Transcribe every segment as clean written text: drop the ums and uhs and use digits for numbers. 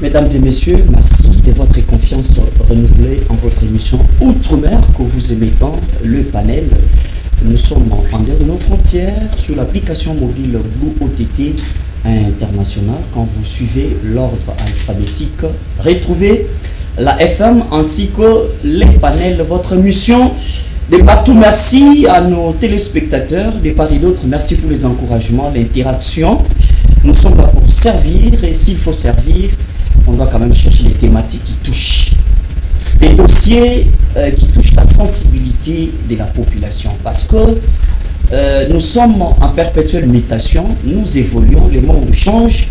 Mesdames et messieurs, merci de votre confiance renouvelée en votre émission Outre-mer que vous aimez tant, le panel. Nous sommes en dehors de nos frontières sur l'application mobile Blue OTT international. Quand vous suivez l'ordre alphabétique, retrouvez la FM ainsi que les panels. Votre mission de partout, merci à nos téléspectateurs de part et d'autre. Merci pour les encouragements, l'interaction. Nous sommes là pour servir et s'il faut servir, on doit quand même chercher des thématiques qui touchent, des dossiers qui touchent la sensibilité de la population. Parce que nous sommes en perpétuelle mutation, nous évoluons, le monde change,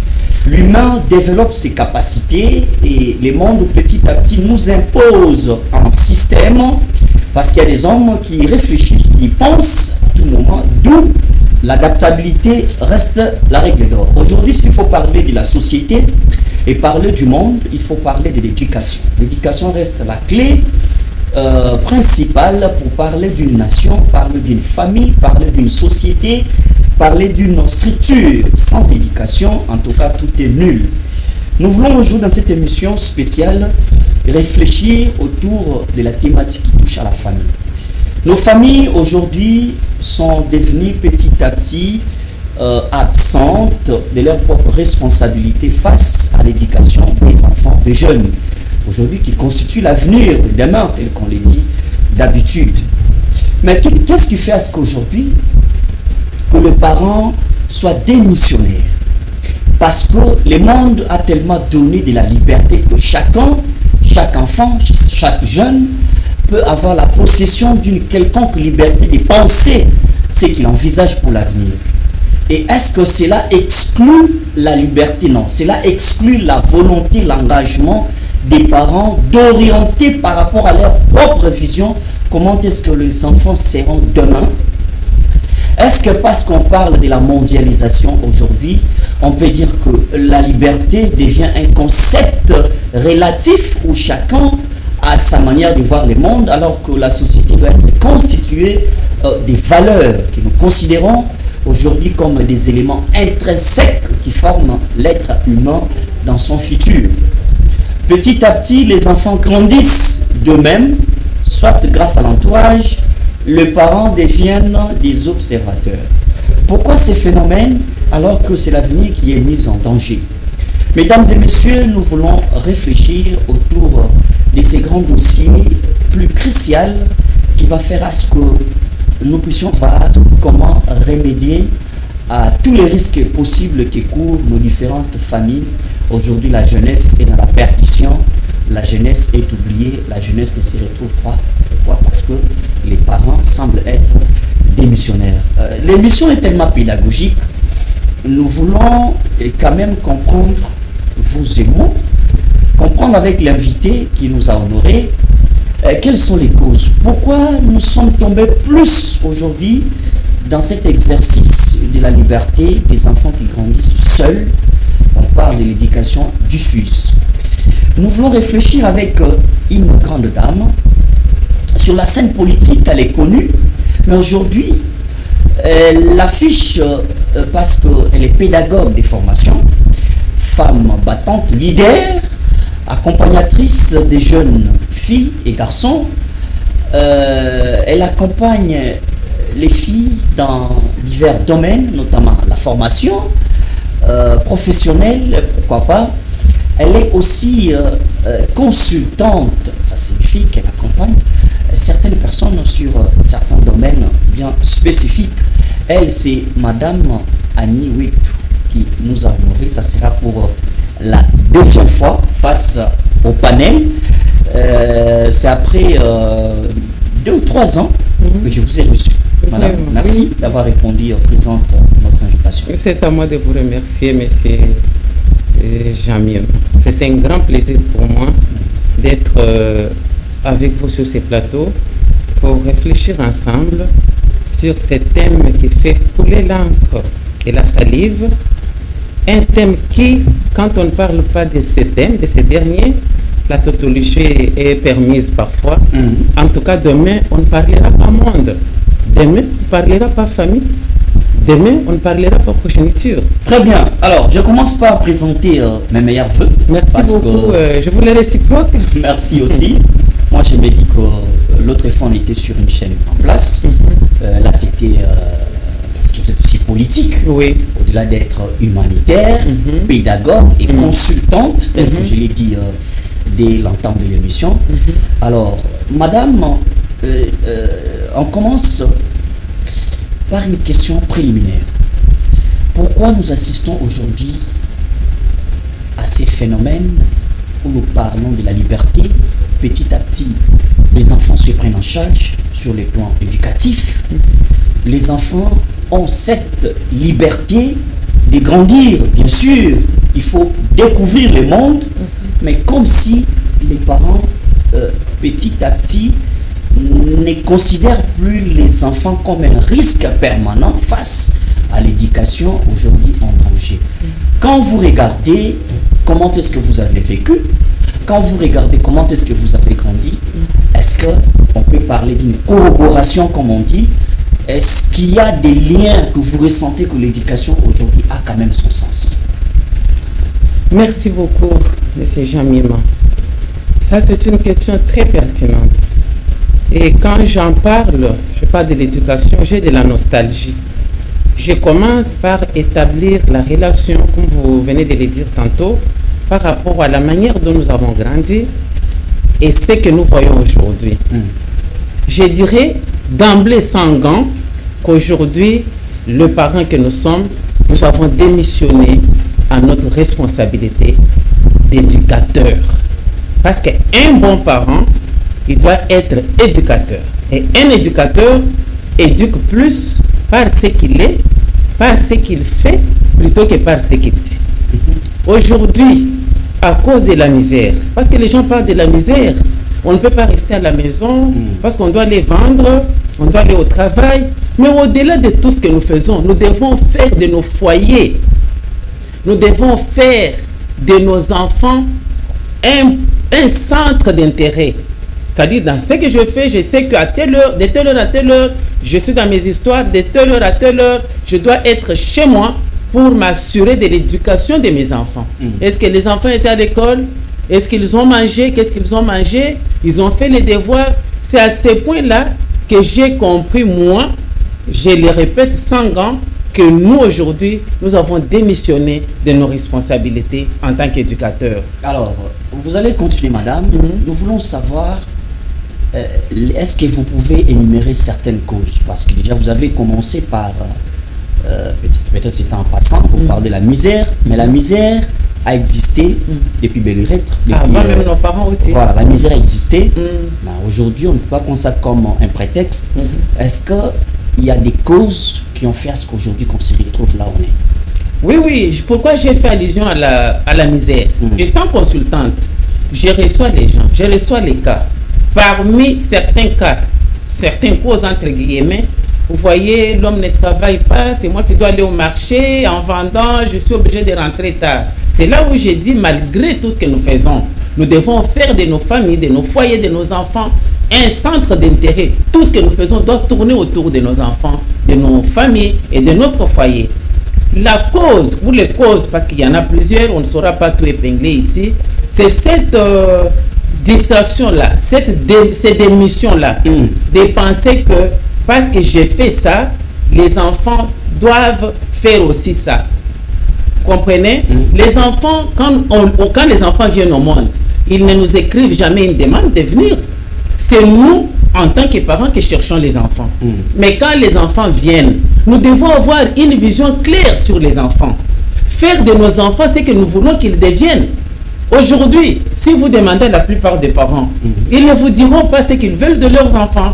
l'humain développe ses capacités et le monde petit à petit nous impose un système parce qu'il y a des hommes qui réfléchissent, qui pensent à tout moment, d'où l'adaptabilité reste la règle d'or. Aujourd'hui, s'il faut parler de la société et parler du monde, il faut parler de l'éducation. L'éducation reste la clé principale pour parler d'une nation, parler d'une famille, parler d'une société, parler d'une structure. Sans éducation, en tout cas, tout est nul. Nous voulons aujourd'hui, dans cette émission spéciale, réfléchir autour de la thématique qui touche à la famille. Nos familles aujourd'hui sont devenues petit à petit absentes de leurs propres responsabilités face à l'éducation des enfants, des jeunes, aujourd'hui qui constituent l'avenir de demain, tel qu'on le dit d'habitude. Mais qu'est-ce qui fait à ce qu'aujourd'hui, que le parent soit démissionnaire? Parce que le monde a tellement donné de la liberté que chaque enfant, chaque jeune peut avoir la possession d'une quelconque liberté de penser ce qu'il envisage pour l'avenir. Et est-ce que cela exclut la liberté? Non, cela exclut la volonté, l'engagement des parents d'orienter par rapport à leur propre vision comment est-ce que les enfants seront demain. Est-ce que parce qu'on parle de la mondialisation aujourd'hui, on peut dire que la liberté devient un concept relatif où chacun a sa manière de voir le monde, alors que la société doit être constituée des valeurs que nous considérons aujourd'hui comme des éléments intrinsèques qui forment l'être humain dans son futur. Petit à petit, les enfants grandissent d'eux-mêmes, soit grâce à l'entourage, les parents deviennent des observateurs. Pourquoi ces phénomènes alors que c'est l'avenir qui est mis en danger? Mesdames et messieurs, nous voulons réfléchir autour de ces grands dossiers plus cruciaux qui va faire à ce que nous puissions voir comment remédier à tous les risques possibles qui courent nos différentes familles. Aujourd'hui, la jeunesse est dans la perdition, la jeunesse est oubliée, la jeunesse ne se retrouve pas. Pourquoi? Parce que les parents semblent être démissionnaires. L'émission est tellement pédagogique, nous voulons quand même comprendre, vous et moi, comprendre avec l'invité qui nous a honorés, quelles sont les causes. Pourquoi nous sommes tombés plus aujourd'hui dans cet exercice de la liberté des enfants qui grandissent seuls? On parle de l'éducation diffuse. Nous voulons réfléchir avec une grande dame. Sur la scène politique, elle est connue, mais aujourd'hui, elle affiche parce qu'elle est pédagogue des formations, femme battante, leader, accompagnatrice des jeunes filles et garçons. Elle accompagne les filles dans divers domaines, notamment la formation professionnelle, pourquoi pas. Elle est aussi consultante, ça signifie qu'elle accompagne certaines personnes sur certains domaines bien spécifiques. Elle, c'est Madame Annie Witt qui nous a honorés. Ça sera pour la deuxième fois face au panel. C'est après 2 ou 3 ans que je vous ai reçu. Madame, merci d'avoir répondu présente à notre invitation. C'est à moi de vous remercier, monsieur Jean-Mieux. C'est un grand plaisir pour moi d'être avec vous sur ces plateaux pour réfléchir ensemble sur ce thème qui fait couler l'encre et la salive. Un thème qui, quand on ne parle pas de ce thème, de ces derniers, la tautologie est permise parfois. En tout cas, demain, on ne parlera pas monde. Demain, on ne parlera pas famille. demain, on ne parlera pas progéniture. Très bien. Alors, je commence par présenter mes meilleurs vœux. Merci beaucoup. Je vous les réciproque. Merci aussi. Moi, je me dis que l'autre fois, on était sur une chaîne en place. Là, c'était parce que vous êtes aussi politique. Oui. Au-delà d'être humanitaire, pédagogue et consultante, tel que je l'ai dit dès l'entame de l'émission. Alors, madame, on commence par une question préliminaire. Pourquoi nous assistons aujourd'hui à ces phénomènes où nous parlons de la liberté? Petit à petit, les enfants se prennent en charge sur le plan éducatif. Les enfants ont cette liberté de grandir, bien sûr. Il faut découvrir le monde, mais comme si les parents, petit à petit, ne considèrent plus les enfants comme un risque permanent face à l'éducation aujourd'hui en danger. Quand vous regardez comment est-ce que vous avez vécu, quand vous regardez comment est-ce que vous avez grandi, est-ce qu'on peut parler d'une corroboration comme on dit? Est-ce qu'il y a des liens que vous ressentez que l'éducation aujourd'hui a quand même son sens? Merci beaucoup, M. Jean-Mima. Ça, c'est une question très pertinente. Et quand j'en parle, je parle de l'éducation, j'ai de la nostalgie. Je commence par établir la relation, comme vous venez de le dire tantôt, par rapport à la manière dont nous avons grandi et ce que nous voyons aujourd'hui. Je dirais d'emblée sans gants qu'aujourd'hui, le parent que nous sommes, nous avons démissionné à notre responsabilité d'éducateur. Parce qu'un bon parent, il doit être éducateur. Et un éducateur éduque plus par ce qu'il est, par ce qu'il fait, plutôt que par ce qu'il dit. Aujourd'hui, à cause de la misère, parce que les gens parlent de la misère, on ne peut pas rester à la maison, parce qu'on doit les vendre, on doit aller au travail. Mais au-delà de tout ce que nous faisons, nous devons faire de nos foyers, nous devons faire de nos enfants un centre d'intérêt. C'est-à-dire, dans ce que je fais, je sais qu'à telle heure, de telle heure à telle heure, je suis dans mes histoires, de telle heure à telle heure, je dois être chez moi pour m'assurer de l'éducation de mes enfants. Est-ce que les enfants étaient à l'école? Est-ce qu'ils ont mangé? Qu'est-ce qu'ils ont mangé? Ils ont fait les devoirs? C'est à ce point-là que j'ai compris, moi, je le répète sans gants, que nous, aujourd'hui, nous avons démissionné de nos responsabilités en tant qu'éducateurs. Alors, vous allez continuer, madame. Nous voulons savoir, est-ce que vous pouvez énumérer certaines causes? Parce que déjà, vous avez commencé par, peut-être c'était en passant, pour parler de la misère, mais la misère a existé depuis belle lurette. Avant même nos parents aussi. Voilà, la misère a existé. Mais aujourd'hui, on ne peut pas prendre ça comme un prétexte. Est-ce qu'il y a des causes qui ont fait à ce qu'aujourd'hui qu'on se retrouve là où on est? Oui, oui. Pourquoi j'ai fait allusion à la misère? Étant consultante, je reçois les gens, je reçois les cas. Parmi certains cas, certaines causes entre guillemets, vous voyez, l'homme ne travaille pas, c'est moi qui dois aller au marché, en vendant, je suis obligé de rentrer tard. C'est là où j'ai dit, malgré tout ce que nous faisons, nous devons faire de nos familles, de nos foyers, de nos enfants, un centre d'intérêt. Tout ce que nous faisons doit tourner autour de nos enfants, de nos familles et de notre foyer. La cause, ou les causes, parce qu'il y en a plusieurs, on ne saura pas tout épingler ici, c'est cette distraction-là, cette démission-là, de penser que parce que j'ai fait ça, les enfants doivent faire aussi ça. Vous comprenez? Les enfants, quand les enfants viennent au monde, ils ne nous écrivent jamais une demande de venir. C'est nous, en tant que parents, qui cherchons les enfants. Mais quand les enfants viennent, nous devons avoir une vision claire sur les enfants. Faire de nos enfants ce que nous voulons qu'ils deviennent. Aujourd'hui, si vous demandez à la plupart des parents, ils ne vous diront pas ce qu'ils veulent de leurs enfants.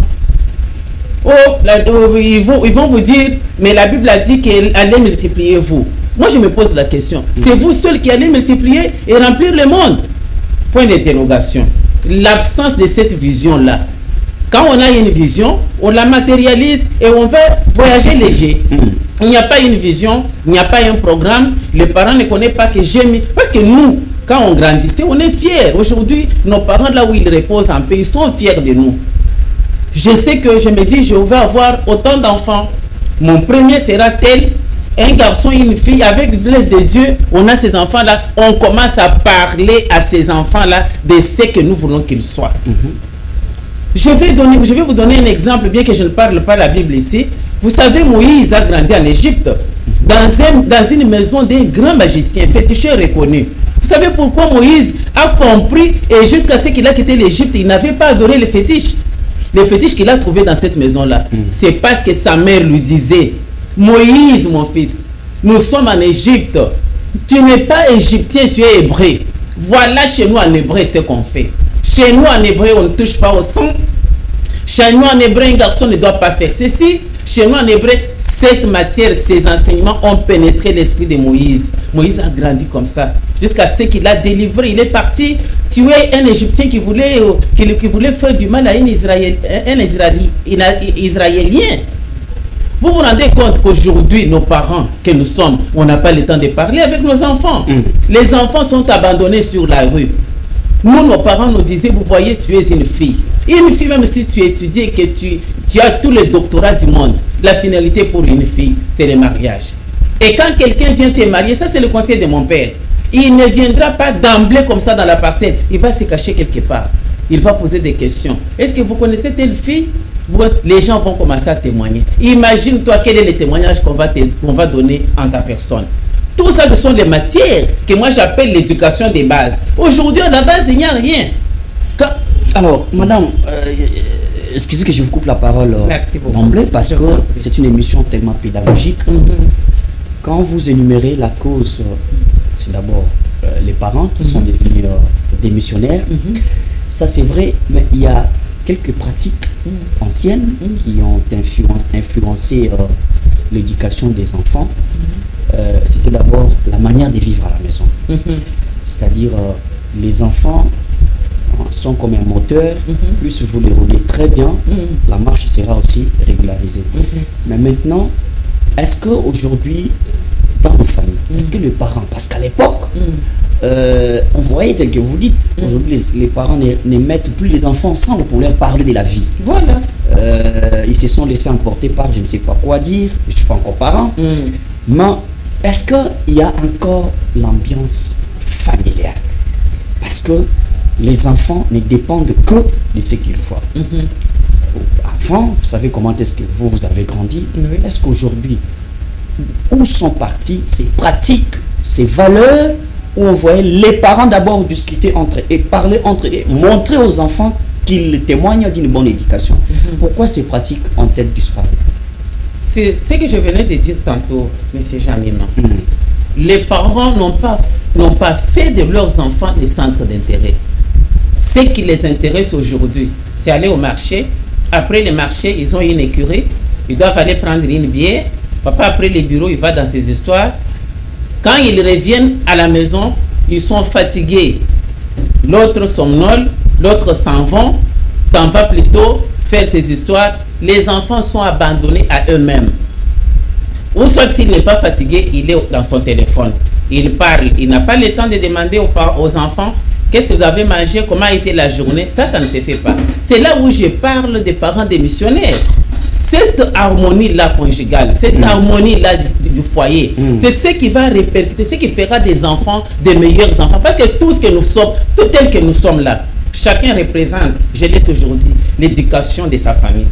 Ils vont vous dire, mais la Bible a dit qu'elle allait multiplier vous. Moi, je me pose la question. C'est vous seuls qui allez multiplier et remplir le monde? Point d'interrogation. L'absence de cette vision-là. Quand on a une vision, on la matérialise et on veut voyager léger. Il n'y a pas une vision, il n'y a pas un programme. Les parents ne connaissent pas que j'ai mis. Parce que nous, quand on grandissait, on est fiers. Aujourd'hui, nos parents, là où ils reposent en paix, ils sont fiers de nous. Je sais que je me dis, je vais avoir autant d'enfants. mon premier sera tel. Un garçon et une fille, avec l'aide de Dieu, on a ces enfants-là, on commence à parler à ces enfants-là de ce que nous voulons qu'ils soient. Je vais vous donner un exemple, bien que je ne parle pas la Bible ici. Vous savez, Moïse a grandi en Égypte, dans une maison d'un grand magicien, féticheur reconnu. Vous savez pourquoi Moïse a compris, et jusqu'à ce qu'il a quitté l'Égypte, il n'avait pas adoré les fétiches. Les fétiches qu'il a trouvés dans cette maison-là, c'est parce que sa mère lui disait: Moïse, mon fils, nous sommes en Égypte. Tu n'es pas égyptien, tu es hébreu. Voilà chez nous en hébreu ce qu'on fait. Chez nous en hébreu, on ne touche pas au sang. Chez nous en hébreu, un garçon ne doit pas faire ceci. Chez nous en hébreu, cette matière, ces enseignements ont pénétré l'esprit de Moïse. Moïse a grandi comme ça, jusqu'à ce qu'il a délivré. Il est parti tuer un Égyptien qui voulait faire du mal à un Israélien. Vous vous rendez compte qu'aujourd'hui, nos parents que nous sommes, on n'a pas le temps de parler avec nos enfants. Les enfants sont abandonnés sur la rue. Nous, nos parents nous disaient: vous voyez, tu es une fille. Une fille, même si tu étudies et que tu as tous les doctorats du monde, la finalité pour une fille, c'est le mariage. Et quand quelqu'un vient te marier, ça c'est le conseil de mon père, il ne viendra pas d'emblée comme ça dans la parcelle. Il va se cacher quelque part. Il va poser des questions. Est-ce que vous connaissez telle fille? Les gens vont commencer à témoigner. Imagine-toi quel est le témoignage qu'on va donner en ta personne. Tout ça, ce sont les matières que moi j'appelle l'éducation des bases. Aujourd'hui, à la base, il n'y a rien. Alors, madame, excusez que je vous coupe la parole d'emblée, parce que c'est une émission tellement pédagogique. Quand vous énumérez la cause, c'est d'abord les parents qui sont devenus des missionnaires. Ça, c'est vrai, mais il y a quelques pratiques anciennes qui ont influencé l'éducation des enfants. C'était d'abord la manière de vivre à la maison. C'est-à-dire, les enfants sont comme un moteur. Plus vous les roulez très bien, la marche sera aussi régularisée. Mais maintenant, est-ce qu'aujourd'hui, dans nos familles, est-ce que les parents, parce qu'à l'époque, on voyait tel que vous dites, aujourd'hui les parents ne mettent plus les enfants ensemble pour leur parler de la vie. Voilà. Ils se sont laissés emporter par je ne sais pas quoi dire, je ne suis pas encore parent. Mais est-ce qu'il y a encore l'ambiance familiale? Parce que les enfants ne dépendent que de ce qu'ils voient. Avant, vous savez comment est-ce que vous avez grandi. Est-ce qu'aujourd'hui, où sont parties ces pratiques, ces valeurs, où on voyait les parents d'abord discuter entre eux et parler entre eux, montrer aux enfants qu'ils témoignent d'une bonne éducation? Pourquoi ces pratiques ont-elles disparu? C'est ce que je venais de dire tantôt, M. Jamima. Les parents n'ont pas fait de leurs enfants des centres d'intérêt. Ce qui les intéresse aujourd'hui, c'est aller au marché. Après le marché, ils ont une écurie. Ils doivent aller prendre une bière. Papa, après les bureaux, il va dans ses histoires. Quand ils reviennent à la maison, ils sont fatigués. L'autre somnole, l'autre s'en va plutôt faire ses histoires. Les enfants sont abandonnés à eux-mêmes. Ou soit s'il n'est pas fatigué, il est dans son téléphone. Il parle, il n'a pas le temps de demander aux enfants: qu'est-ce que vous avez mangé, comment a été la journée? Ça ne se fait pas. C'est là où je parle des parents des missionnaires. Cette harmonie-là conjugale, cette harmonie-là du foyer, c'est ce qui va répercuter, ce qui fera des enfants des meilleurs enfants. Parce que tout ce que nous sommes, tout tel que nous sommes là, chacun représente, je l'ai toujours dit, l'éducation de sa famille.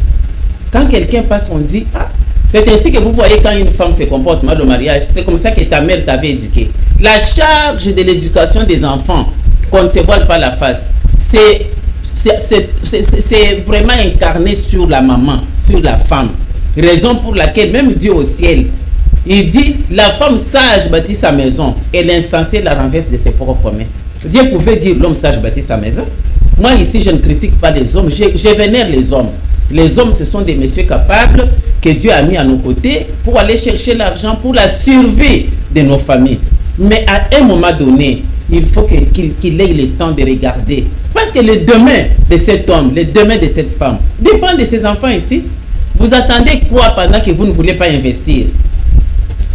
Quand quelqu'un passe, on dit: ah, c'est ainsi que vous voyez quand une femme se comporte mal au mariage, c'est comme ça que ta mère t'avait éduqué. La charge de l'éducation des enfants, qu'on ne se voile pas la face, c'est vraiment incarné sur la maman, sur la femme. Raison pour laquelle même Dieu au ciel, il dit: la femme sage bâtit sa maison et l'insensé la renverse de ses propres mains. Dieu pouvait dire: l'homme sage bâtit sa maison. Moi ici, je ne critique pas les hommes, je vénère les hommes. Les hommes, ce sont des messieurs capables que Dieu a mis à nos côtés pour aller chercher l'argent pour la survie de nos familles. Mais à un moment donné, il faut qu'il ait le temps de regarder. Parce que le demain de cet homme, le demain de cette femme, dépend de ses enfants ici. Vous attendez quoi pendant que vous ne voulez pas investir?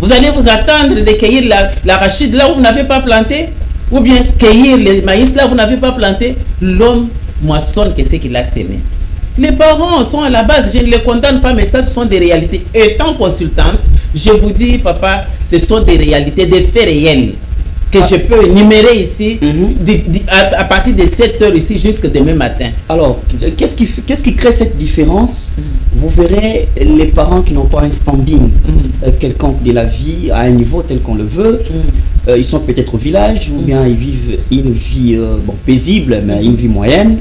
Vous allez vous attendre de cueillir l'arachide là où vous n'avez pas planté? Ou bien cueillir le maïs là où vous n'avez pas planté? L'homme moissonne que ce qu'il a sémé. Les parents sont à la base, je ne les condamne pas, mais ça, ce sont des réalités. Étant consultante, je vous dis, papa, ce sont des réalités, des faits réels que je peux énumérer ici à partir de 7 heures ici jusqu'à demain matin. Alors, qu'est-ce qui crée cette différence? Vous verrez les parents qui n'ont pas un standing quelconque de la vie à un niveau tel qu'on le veut. Ils sont peut-être au village ou bien ils vivent une vie paisible, mais une vie moyenne.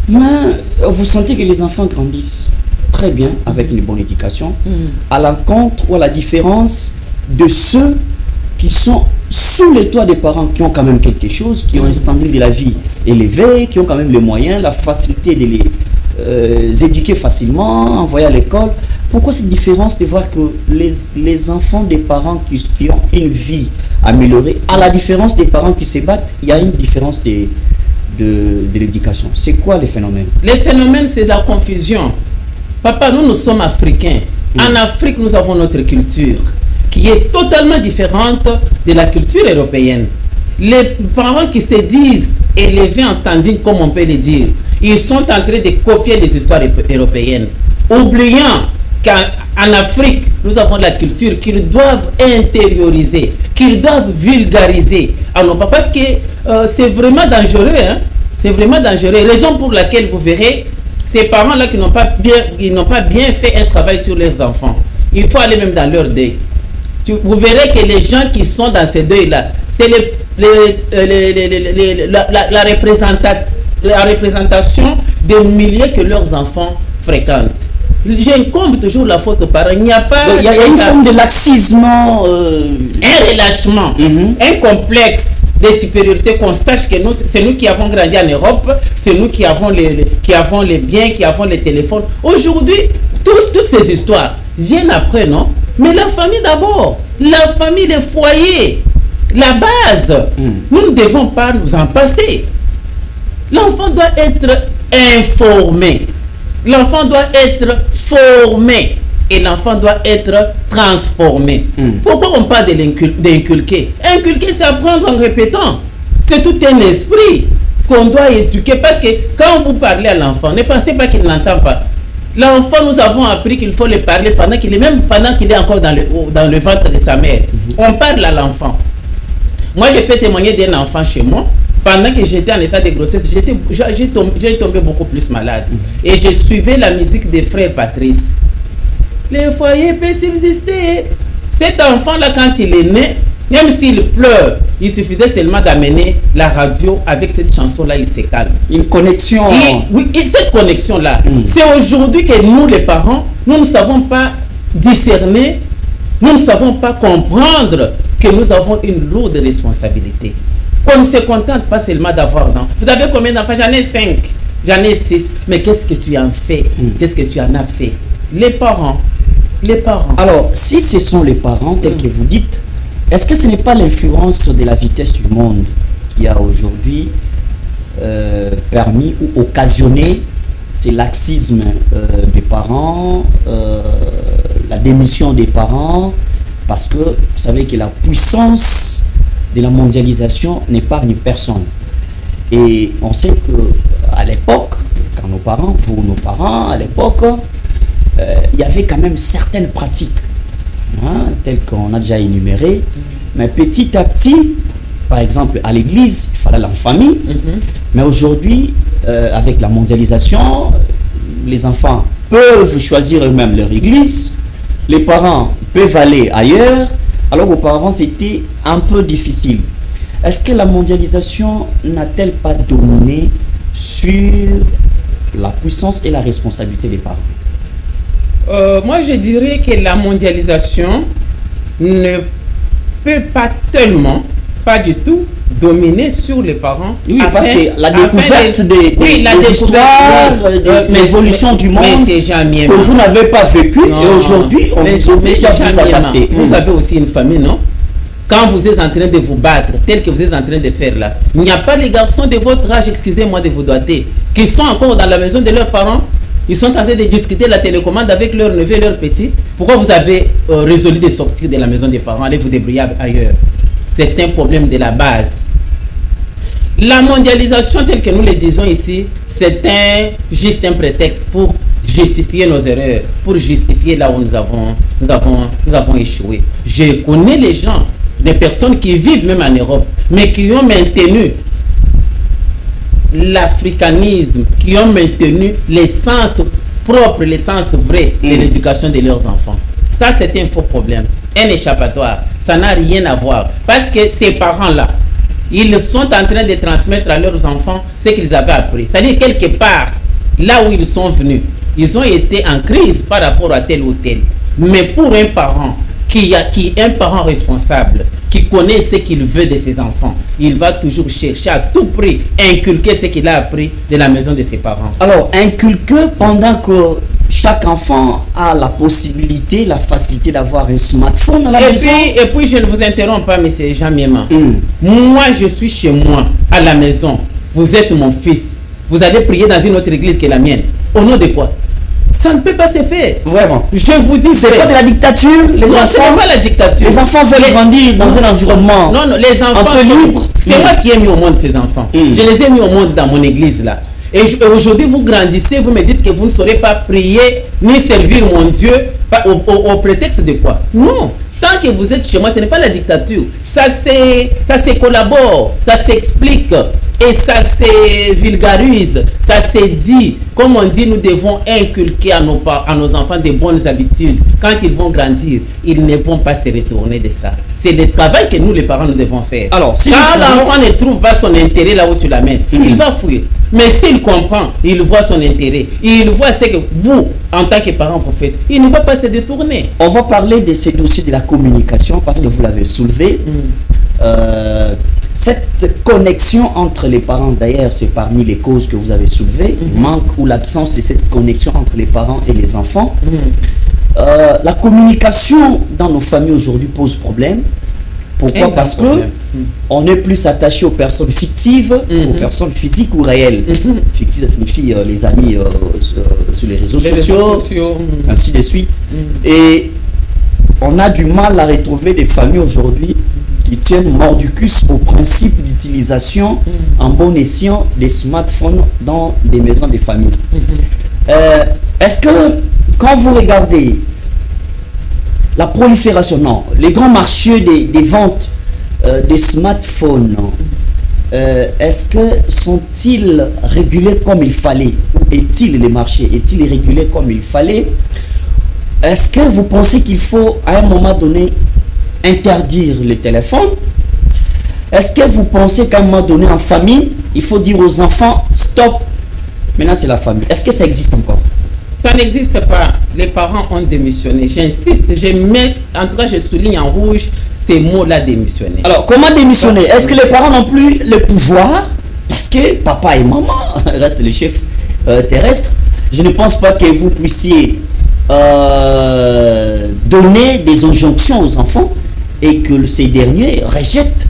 Mais vous sentez que les enfants grandissent très bien avec une bonne éducation, à l'encontre ou à la différence de ceux qui sont sous les toits des parents qui ont quand même quelque chose, qui ont un standing de la vie élevé, qui ont quand même les moyens, la facilité de les éduquer facilement, envoyer à l'école. Pourquoi cette différence de voir que les enfants des parents qui ont une vie améliorée, à la différence des parents qui se battent, il y a une différence de l'éducation? C'est quoi les phénomènes? Les phénomènes, c'est la confusion. Papa, nous sommes africains. En Afrique, nous avons notre culture qui est totalement différente de la culture européenne. Les parents qui se disent élevés en standing, comme on peut le dire, ils sont en train de copier les histoires européennes, oubliant qu'en Afrique, nous avons la culture qu'ils doivent intérioriser, qu'ils doivent vulgariser. Alors, parce que c'est vraiment dangereux, hein? C'est vraiment dangereux. Raison pour laquelle vous verrez ces parents-là qui n'ont pas bien fait un travail sur leurs enfants. Il faut aller même dans leur deuil. Vous verrez que les gens qui sont dans ces deuils-là, c'est la représentation des milieux que leurs enfants fréquentent. J'incombe toujours la faute aux parents. Il n'y a pas... Il y a une forme de laxisme. Un relâchement, un complexe de supériorité, qu'on sache que c'est nous qui avons grandi en Europe, c'est nous qui avons les biens, qui avons les téléphones. Aujourd'hui, toutes ces histoires viennent après, non? Mais la famille d'abord, la famille, les foyers, la base. Nous ne devons pas nous en passer. L'enfant doit être informé. L'enfant doit être formé. Et l'enfant doit être transformé. Pourquoi on parle d'inculquer? Inculquer, c'est apprendre en répétant. C'est tout un esprit qu'on doit éduquer. Parce que quand vous parlez à l'enfant, ne pensez pas qu'il n'entend pas. L'enfant, nous avons appris qu'il faut le parler pendant qu'il est encore dans le ventre de sa mère. On parle à l'enfant. Moi, je peux témoigner d'un enfant chez moi. Pendant que j'étais en état de grossesse, j'ai tombé beaucoup plus malade. Et je suivais la musique des frères Patrice. Le foyer peut subsister. Cet enfant-là, quand il est né, même s'il pleure, il suffisait seulement d'amener la radio avec cette chanson-là, il se calme. Une connexion. Oui, cette connexion-là, c'est aujourd'hui que nous, les parents, nous ne savons pas discerner, nous ne savons pas comprendre que nous avons une lourde responsabilité. Qu'on ne se contente pas seulement d'avoir d'enfants. Vous avez combien d'enfants? J'en ai 5, j'en ai 6. Mais qu'est-ce que tu en fais? Qu'est-ce que tu en as fait? Les parents. Alors, si ce sont les parents, tels que vous dites, est-ce que ce n'est pas l'influence de la vitesse du monde qui a aujourd'hui permis ou occasionné ce laxisme des parents, la démission des parents, parce que vous savez que la puissance de la mondialisation n'épargne personne. Et on sait que à l'époque, quand nos parents, à l'époque, il y avait quand même certaines pratiques, telles qu'on a déjà énumérées, mais petit à petit, par exemple à l'église, il fallait aller en famille, mais aujourd'hui, avec la mondialisation, les enfants peuvent choisir eux-mêmes leur église, les parents peuvent aller ailleurs. Alors auparavant, c'était un peu difficile. Est-ce que la mondialisation n'a-t-elle pas dominé sur la puissance et la responsabilité des parents? Moi, je dirais que la mondialisation ne peut pas tellement, pas du tout, dominer sur les parents. Oui, parce que la découverte des histoires, l'évolution du monde, que vous n'avez pas vécu, et aujourd'hui, on vous oblige à vous adapter. Vous avez aussi une famille, non? Quand vous êtes en train de vous battre, tel que vous êtes en train de faire là, il n'y a pas les garçons de votre âge, excusez-moi de vous doiter, qui sont encore dans la maison de leurs parents. Ils sont en train de discuter la télécommande avec leurs neveux et leurs petits. Pourquoi vous avez résolu de sortir de la maison des parents, aller vous débrouiller ailleurs? C'est un problème de la base. La mondialisation, telle que nous le disons ici, c'est juste un prétexte pour justifier nos erreurs, pour justifier là où nous avons échoué. Je connais les gens, des personnes qui vivent même en Europe, mais qui ont maintenu l'africanisme, qui ont maintenu l'essence propre, l'essence vraie de l'éducation de leurs enfants. Ça, c'est un faux problème, un échappatoire. Ça n'a rien à voir. Parce que ces parents-là, ils sont en train de transmettre à leurs enfants ce qu'ils avaient appris. C'est-à-dire, quelque part, là où ils sont venus, ils ont été en crise par rapport à tel ou tel. Mais pour un parent qui est un parent responsable, qui connaît ce qu'il veut de ses enfants, il va toujours chercher à tout prix inculquer ce qu'il a appris de la maison de ses parents. Alors, inculquer pendant que chaque enfant a la possibilité, la facilité d'avoir un smartphone à la maison. Et puis, je ne vous interromps pas, M. Jean Miema. Moi, je suis chez moi, à la maison. Vous êtes mon fils. Vous allez prier dans une autre église que la mienne. Au nom de quoi? Ça ne peut pas se faire. Vraiment. Je vous dis, c'est pas de la dictature. Les enfants, ce n'est pas la dictature. Les enfants veulent grandir dans un environnement. Non, les enfants sont libres. C'est moi qui ai mis au monde ces enfants. Je les ai mis au monde dans mon église là. Et aujourd'hui, vous grandissez, vous me dites que vous ne saurez pas prier ni servir mon Dieu au prétexte de quoi? Non. Tant que vous êtes chez moi, ce n'est pas la dictature. Ça se collabore, ça s'explique et ça se vulgarise, ça se dit. Comme on dit, nous devons inculquer à nos enfants de bonnes habitudes. Quand ils vont grandir, ils ne vont pas se retourner de ça. C'est le travail que nous, les parents, nous devons faire. Alors, si quand l'enfant ne trouve pas son intérêt là où tu l'amènes, il va fuir. Mais s'il comprend, il voit son intérêt, il voit ce que vous, en tant que parent, vous faites, il ne va pas se détourner. On va parler de ce dossier de la communication parce que vous l'avez soulevé. Cette connexion entre les parents, d'ailleurs, c'est parmi les causes que vous avez soulevées, manque ou l'absence de cette connexion entre les parents et les enfants. La communication dans nos familles aujourd'hui pose problème. Pourquoi? Parce que on est plus attaché aux personnes fictives, aux personnes physiques ou réelles. Fictives, ça signifie les amis sur les réseaux sociaux, ainsi de suite. Et on a du mal à retrouver des familles aujourd'hui qui tiennent mordicus au principe d'utilisation en bon escient des smartphones dans des maisons de famille. Est-ce que quand vous regardez la prolifération, non, les grands marchés des ventes des smartphones, est-ce que sont-ils régulés comme il fallait? Est-il les marchés, est-il régulé comme il fallait? Est-ce que vous pensez qu'il faut à un moment donné interdire le téléphone? Est-ce que vous pensez qu'à un moment donné en famille, il faut dire aux enfants stop, maintenant c'est la famille? Est-ce que ça existe encore? Ça n'existe pas. Les parents ont démissionné. J'insiste, en tout cas je souligne en rouge ces mots-là, démissionner. Alors comment démissionner? Est-ce que les parents n'ont plus le pouvoir? Parce que papa et maman restent les chefs terrestres. Je ne pense pas que vous puissiez donner des injonctions aux enfants et que ces derniers rejettent.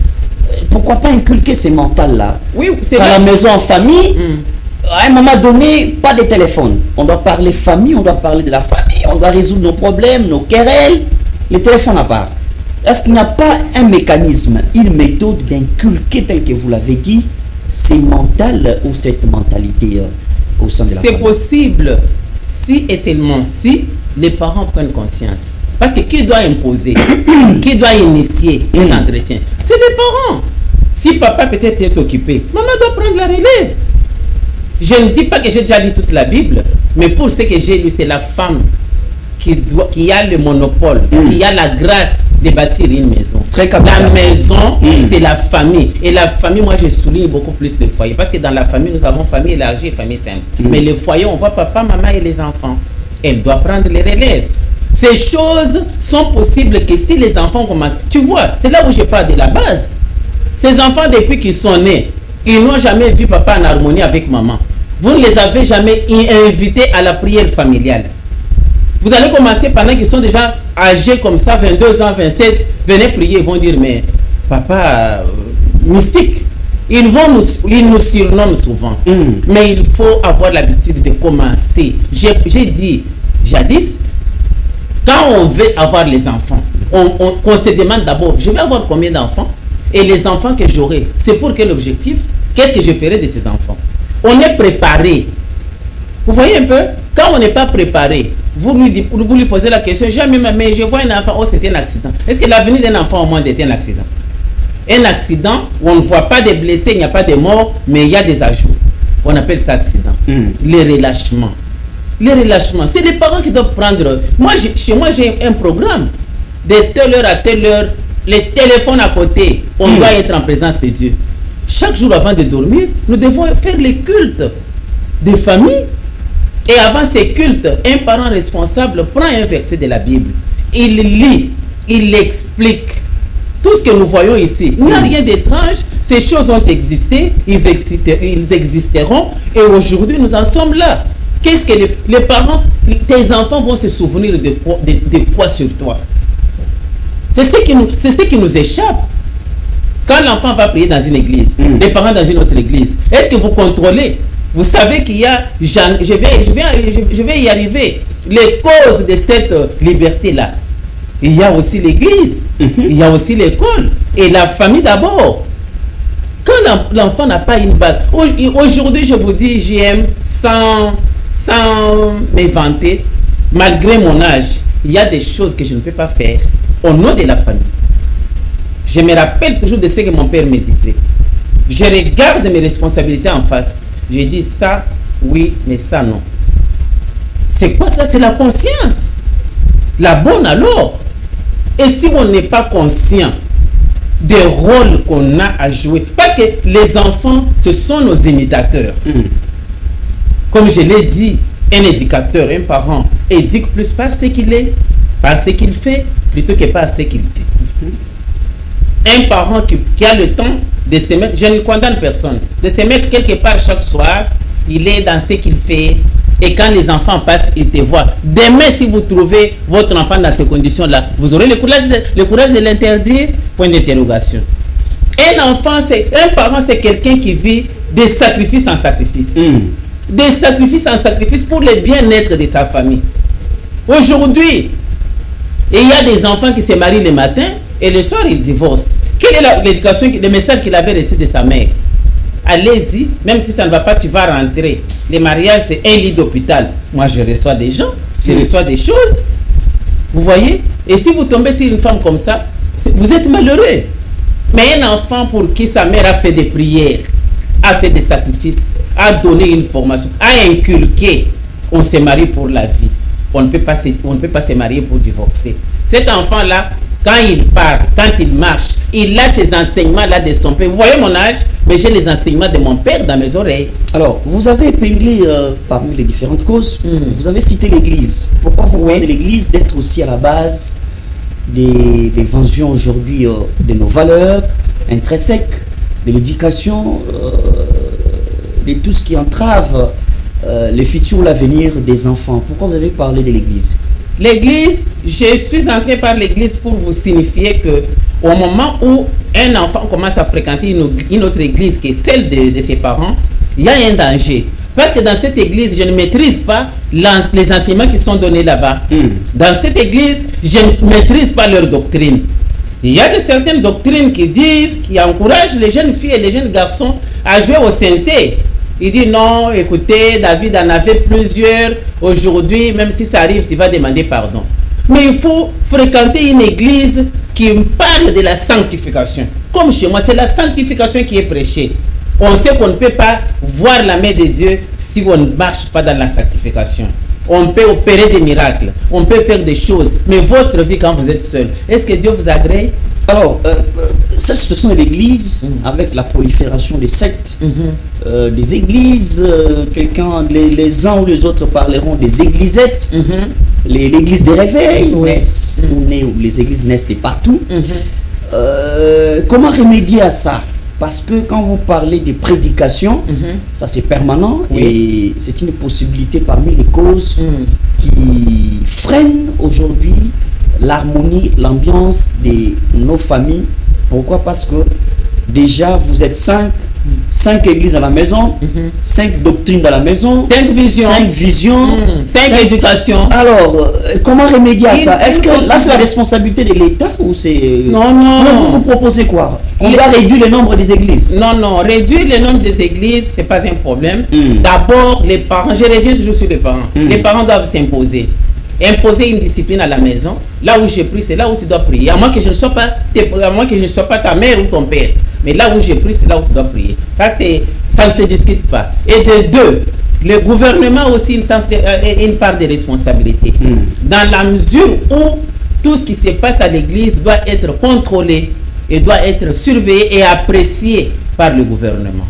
Pourquoi pas inculquer ces mentales-là? Oui, c'est à la maison, en famille. À un moment donné, pas de téléphone. On doit parler famille, on doit parler de la famille, on doit résoudre nos problèmes, nos querelles. Le téléphone à part. Est-ce qu'il n'y a pas un mécanisme, une méthode d'inculquer, tel que vous l'avez dit, ces mentales ou cette mentalité au sein de la famille? C'est possible si et seulement si les parents prennent conscience. Parce que qui doit imposer, qui doit initier cet entretien? C'est les parents. Si papa peut-être est occupé, maman doit prendre la relève. Je ne dis pas que j'ai déjà lu toute la Bible, mais pour ce que j'ai lu, c'est la femme qui a le monopole, qui a la grâce de bâtir une maison. Très capital. La maison, c'est la famille. Et la famille, moi, je souligne beaucoup plus le foyer. Parce que dans la famille, nous avons famille élargie et famille simple. Mais le foyer, on voit papa, maman et les enfants. Elle doit prendre les relèves. Ces choses sont possibles que si les enfants commencent... Tu vois, c'est là où je parle de la base. Ces enfants, depuis qu'ils sont nés, ils n'ont jamais vu papa en harmonie avec maman. Vous ne les avez jamais invités à la prière familiale. Vous allez commencer pendant qu'ils sont déjà âgés comme ça, 22 ans, 27, venez prier, ils vont dire, mais papa, mystique. Ils nous surnomment souvent. Mais il faut avoir l'habitude de commencer. J'ai dit, jadis, quand on veut avoir les enfants, on se demande d'abord, je vais avoir combien d'enfants? Et les enfants que j'aurai, c'est pour quel objectif? Qu'est-ce que je ferai de ces enfants? on est préparé. Vous voyez un peu, quand on n'est pas préparé, vous lui posez la question, jamais, mais je vois un enfant, oh c'était un accident. Est-ce que l'avenir d'un enfant au monde est un accident? Un accident où on ne voit pas de blessés, il n'y a pas de morts, mais il y a des ajouts. On appelle ça accident. Les relâchements. Les relâchements, c'est les parents qui doivent prendre. Chez moi, j'ai un programme. De telle heure à telle heure, les téléphones à côté, on doit être en présence de Dieu. Chaque jour avant de dormir, nous devons faire les cultes des familles. Et avant ces cultes, un parent responsable prend un verset de la Bible. Il lit, il explique. Tout ce que nous voyons ici, il n'y a rien d'étrange. Ces choses ont existé, ils existeront. Et aujourd'hui, nous en sommes là. Qu'est-ce que les parents, tes enfants vont se souvenir de quoi sur toi? C'est ce qui nous échappe. Quand l'enfant va prier dans une église, les parents dans une autre église, est-ce que vous contrôlez? Vous savez qu'il y a, je vais y arriver, les causes de cette liberté-là. Il y a aussi l'église, il y a aussi l'école et la famille d'abord. Quand l'enfant n'a pas une base, aujourd'hui je vous dis, j'aime sans m'inventer, malgré mon âge, il y a des choses que je ne peux pas faire au nom de la famille. Je me rappelle toujours de ce que mon père me disait. Je regarde mes responsabilités en face. Je dis ça, oui, mais ça, non. C'est quoi ça? C'est la conscience. La bonne alors. Et si on n'est pas conscient des rôles qu'on a à jouer, parce que les enfants, ce sont nos imitateurs. Comme je l'ai dit, un éducateur, un parent, éduque plus par ce qu'il est, par ce qu'il fait, plutôt que par ce qu'il dit. Un parent qui a le temps de se mettre, je ne condamne personne, de se mettre quelque part chaque soir, il est dans ce qu'il fait, et quand les enfants passent, ils te voient. Demain, si vous trouvez votre enfant dans ces conditions-là, vous aurez le courage de l'interdire, point d'interrogation. Un parent, c'est quelqu'un qui vit de sacrifice en sacrifice. Des sacrifices en sacrifice pour le bien-être de sa famille. Aujourd'hui, il y a des enfants qui se marient le matin et le soir ils divorcent. Quelle est l'éducation, le message qu'il avait reçu de sa mère? Allez-y, même si ça ne va pas, tu vas rentrer. Le mariage, c'est un lit d'hôpital. Moi, je reçois des gens, je reçois des choses. Vous voyez? Et si vous tombez sur une femme comme ça, vous êtes malheureux. Mais un enfant pour qui sa mère a fait des prières, a fait des sacrifices, a donné une formation, a inculqué, on se marie pour la vie. On ne peut pas se marier pour divorcer. Cet enfant-là, quand il parle, quand il marche, il a ces enseignements-là de son père. Vous voyez mon âge, mais j'ai les enseignements de mon père dans mes oreilles. Alors, vous avez épinglé parmi les différentes causes, vous avez cité l'Église. Pourquoi vous voyez l'Église d'être aussi à la base des inventions aujourd'hui de nos valeurs intrinsèques, de l'éducation, de tout ce qui entrave le futur ou l'avenir des enfants? Pourquoi vous avez parlé de l'Église? L'église, je suis entré par l'église pour vous signifier que au moment où un enfant commence à fréquenter une autre église qui est celle de ses parents, il y a un danger. Parce que dans cette église, je ne maîtrise pas les enseignements qui sont donnés là-bas. Dans cette église, je ne maîtrise pas leur doctrine. Il y a certaines doctrines qui encouragent les jeunes filles et les jeunes garçons à jouer au synthé. Il dit non, écoutez, David en avait plusieurs. Aujourd'hui, même si ça arrive, tu vas demander pardon. Mais il faut fréquenter une église qui parle de la sanctification. Comme chez moi, c'est la sanctification qui est prêchée. On sait qu'on ne peut pas voir la main de Dieu si on ne marche pas dans la sanctification. On peut opérer des miracles, on peut faire des choses, mais votre vie quand vous êtes seul, est-ce que Dieu vous agrée? Alors, cette situation de l'église, avec la prolifération des sectes, des églises, les uns ou les autres parleront des églisettes, l'église des réveils, où les églises naissent de partout. Comment remédier à ça? Parce que quand vous parlez de prédication, ça c'est permanent et c'est une possibilité parmi les causes qui freinent aujourd'hui l'harmonie, l'ambiance de nos familles. Pourquoi? Parce que déjà vous êtes 5, 5 églises à la maison, 5 doctrines dans la maison, 5 visions, 5 visions, 5 éducations. Alors, comment remédier à ça? Est-ce que là c'est la responsabilité de l'État ou c'est... Non. Vous proposez quoi? On va réduire le nombre des églises? Non. Réduire le nombre des églises, c'est pas un problème. D'abord, les parents, je reviens toujours sur les parents. Les parents doivent s'imposer. Imposer une discipline à la maison. Là où j'ai pris, c'est là où tu dois prier. À moins que je ne sois pas ta mère ou ton père. Mais là où j'ai pris, c'est là où tu dois prier. Ça ne se discute pas. Et de deux, le gouvernement a aussi une part de responsabilité. Dans la mesure où tout ce qui se passe à l'église doit être contrôlé et doit être surveillé et apprécié par le gouvernement.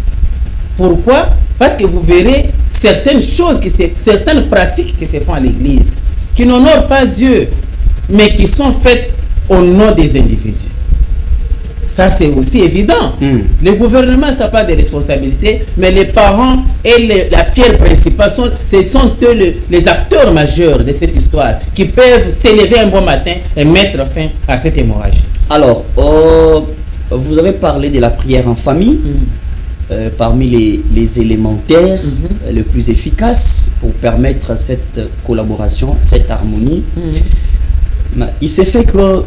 Pourquoi? Parce que vous verrez certaines choses, certaines pratiques qui se font à l'église, qui n'honorent pas Dieu, mais qui sont faites au nom des individus. Ça, c'est aussi évident. Le gouvernement n'a pas de responsabilité, mais les parents et la pierre principale, ce sont eux les acteurs majeurs de cette histoire qui peuvent s'élever un bon matin et mettre fin à cette hémorragie. Alors, vous avez parlé de la prière en famille. Parmi les élémentaires les plus efficaces pour permettre cette collaboration, cette harmonie. Il s'est fait que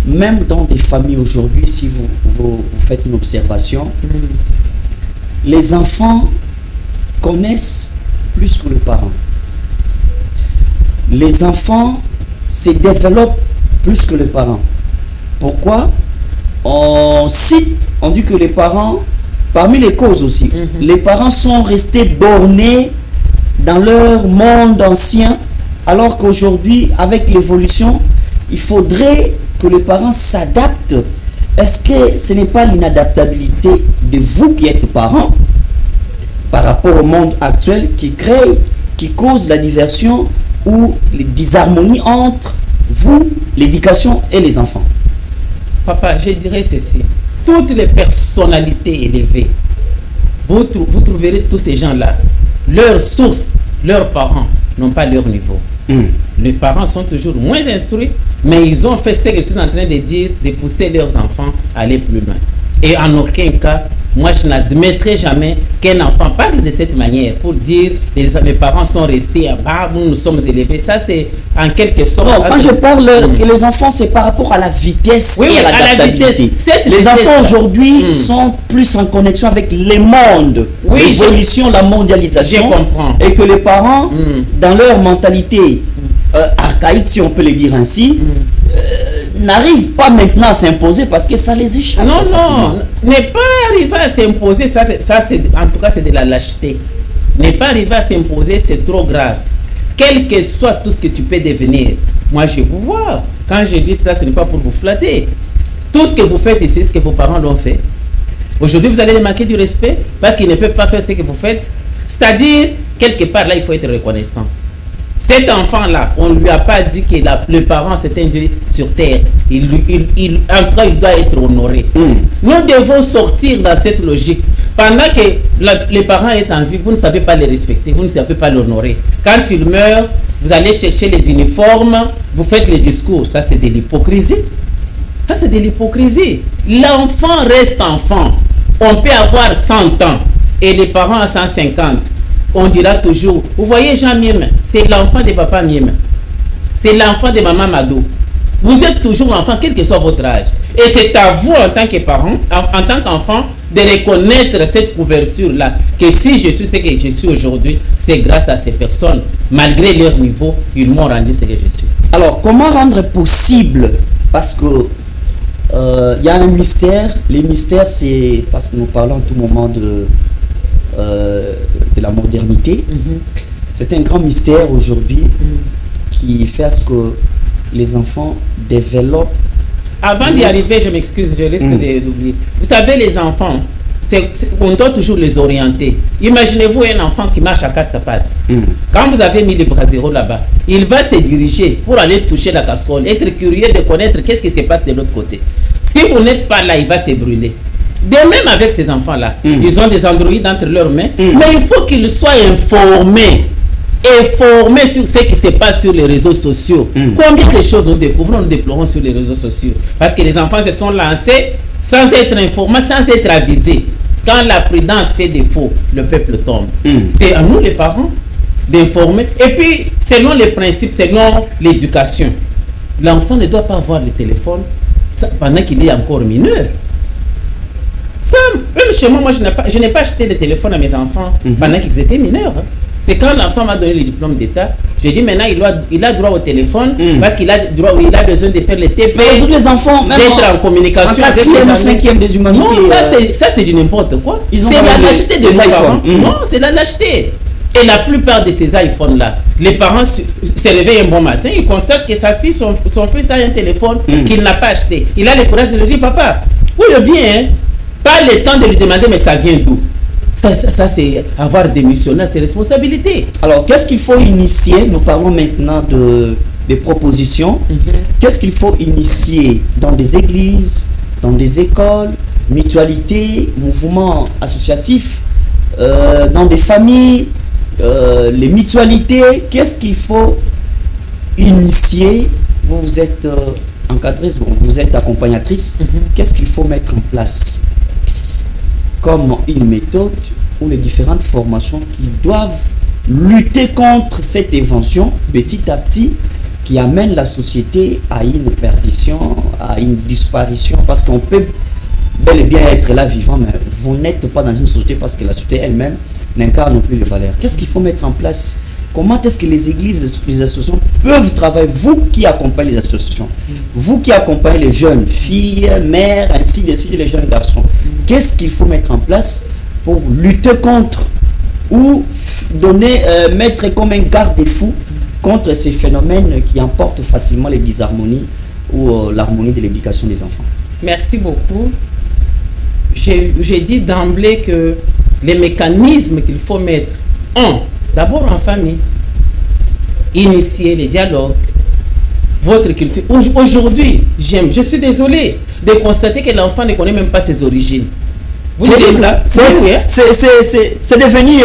même dans des familles aujourd'hui, si vous faites une observation, les enfants connaissent plus que les parents. Les enfants se développent plus que les parents. Pourquoi? On dit que les parents, parmi les causes aussi, les parents sont restés bornés dans leur monde ancien, alors qu'aujourd'hui, avec l'évolution, il faudrait que les parents s'adaptent. Est-ce que ce n'est pas l'inadaptabilité de vous qui êtes parents par rapport au monde actuel qui cause la diversion ou les disharmonies entre vous, l'éducation et les enfants? Papa, je dirais ceci. Toutes les personnalités élevées, vous trouverez tous ces gens-là. Leurs sources, leurs parents n'ont pas leur niveau. Les parents sont toujours moins instruits, mais ils ont fait ce que je suis en train de dire, de pousser leurs enfants à aller plus loin. Et en aucun cas, moi je n'admettrai jamais qu'un enfant parle de cette manière pour dire mes parents sont restés à bas, nous nous sommes élevés. Ça c'est en quelque sorte... Non, quand je parle que les enfants, c'est par rapport à la vitesse et à l'adaptabilité. Les enfants aujourd'hui sont plus en connexion avec les mondes, l'évolution, la mondialisation. Je comprends. Et que les parents, dans leur mentalité archaïque, si on peut le dire ainsi, n'arrivent pas maintenant à s'imposer parce que ça les échappe. Non, ne pas arriver à s'imposer, ça c'est, en tout cas c'est de la lâcheté. Ne pas arriver à s'imposer, c'est trop grave. Quel que soit tout ce que tu peux devenir, moi je vous vois. Quand je dis ça, ce n'est pas pour vous flatter. Tout ce que vous faites ici, ce que vos parents l'ont fait. Aujourd'hui, vous allez les manquer du respect parce qu'ils ne peuvent pas faire ce que vous faites. C'est-à-dire, quelque part là, il faut être reconnaissant. Cet enfant-là, on ne lui a pas dit que le parent s'est induit sur terre. En tout cas, il doit être honoré. Nous devons sortir dans cette logique. Pendant que les parents sont en vie, vous ne savez pas les respecter, vous ne savez pas l'honorer. Quand il meurt, vous allez chercher les uniformes, vous faites les discours. Ça, c'est de l'hypocrisie. Ça, c'est de l'hypocrisie. L'enfant reste enfant. On peut avoir 100 ans et les parents à 150. On dira toujours, vous voyez Jean Miem, c'est l'enfant de papa Miem. C'est l'enfant de maman Madou. Vous êtes toujours l'enfant, quel que soit votre âge. Et c'est à vous, en tant que parent, en tant qu'enfant, de reconnaître cette couverture-là. Que si je suis ce que je suis aujourd'hui, c'est grâce à ces personnes. Malgré leur niveau, ils m'ont rendu ce que je suis. Alors, comment rendre possible, parce que il y a un mystère. Les mystères, c'est parce que nous parlons à tout moment de la modernité. C'est un grand mystère aujourd'hui qui fait à ce que les enfants développent. Avant d'y arriver, je m'excuse, je risque d'oublier. Vous savez, les enfants, on doit toujours les orienter. Imaginez-vous un enfant qui marche à 4 pattes. Quand vous avez mis les bras zéro là-bas, il va se diriger pour aller toucher la casserole, être curieux de connaître qu'est-ce qui se passe de l'autre côté. Si vous n'êtes pas là, il va se brûler. De même avec ces enfants-là, ils ont des androïdes entre leurs mains, mais il faut qu'ils soient informés sur ce qui se passe sur les réseaux sociaux. Combien de choses nous découvrons, nous déplorons sur les réseaux sociaux. Parce que les enfants se sont lancés sans être informé, sans être avisé. Quand la prudence fait défaut, le peuple tombe. C'est à nous les parents d'informer. Et puis, selon les principes, selon l'éducation, l'enfant ne doit pas avoir le téléphone pendant qu'il est encore mineur. Ça, même chez moi, je n'ai pas acheté de téléphone à mes enfants pendant qu'ils étaient mineurs. C'est quand l'enfant m'a donné le diplôme d'État, j'ai dit maintenant il a droit au téléphone parce qu'il a besoin de faire les TP. Mais aujourd'hui, les enfants, même d'être en communication avec les ou 5e des humanités. Non, ça c'est du n'importe quoi. C'est la lâcheté des iPhones. Non, c'est la lâcheté. Et la plupart de ces iPhones-là, les parents se réveillent un bon matin, ils constatent que sa fille, son fils a un téléphone qu'il n'a pas acheté. Il a le courage de lui dire, papa, oui bien, pas le temps de lui demander, mais ça vient d'où? Ça c'est avoir des missionnaires, c'est responsabilité. Alors, qu'est-ce qu'il faut initier? Nous parlons maintenant des propositions. Qu'est-ce qu'il faut initier dans des églises, dans des écoles, mutualités, mouvements associatifs, dans des familles, les mutualités? Qu'est-ce qu'il faut initier? Vous êtes encadreuse, vous êtes accompagnatrice. Qu'est-ce qu'il faut mettre en place comme une méthode ou les différentes formations qui doivent lutter contre cette invention petit à petit qui amène la société à une perdition, à une disparition? Parce qu'on peut bel et bien être là vivant, mais vous n'êtes pas dans une société parce que la société elle-même n'incarne plus les valeurs. Qu'est-ce qu'il faut mettre en place? Comment est-ce que les églises, les associations peuvent travailler? Vous qui accompagnez les associations, vous qui accompagnez les jeunes filles, mères, ainsi de suite, les jeunes garçons, qu'est-ce qu'il faut mettre en place pour lutter contre ou mettre comme un garde-fou contre ces phénomènes qui emportent facilement les disharmonies ou l'harmonie de l'éducation des enfants? Merci beaucoup. J'ai dit d'emblée que les mécanismes qu'il faut mettre d'abord en famille, initier les dialogues, votre culture. Aujourd'hui, je suis désolé de constater que l'enfant ne connaît même pas ses origines. C'est devenu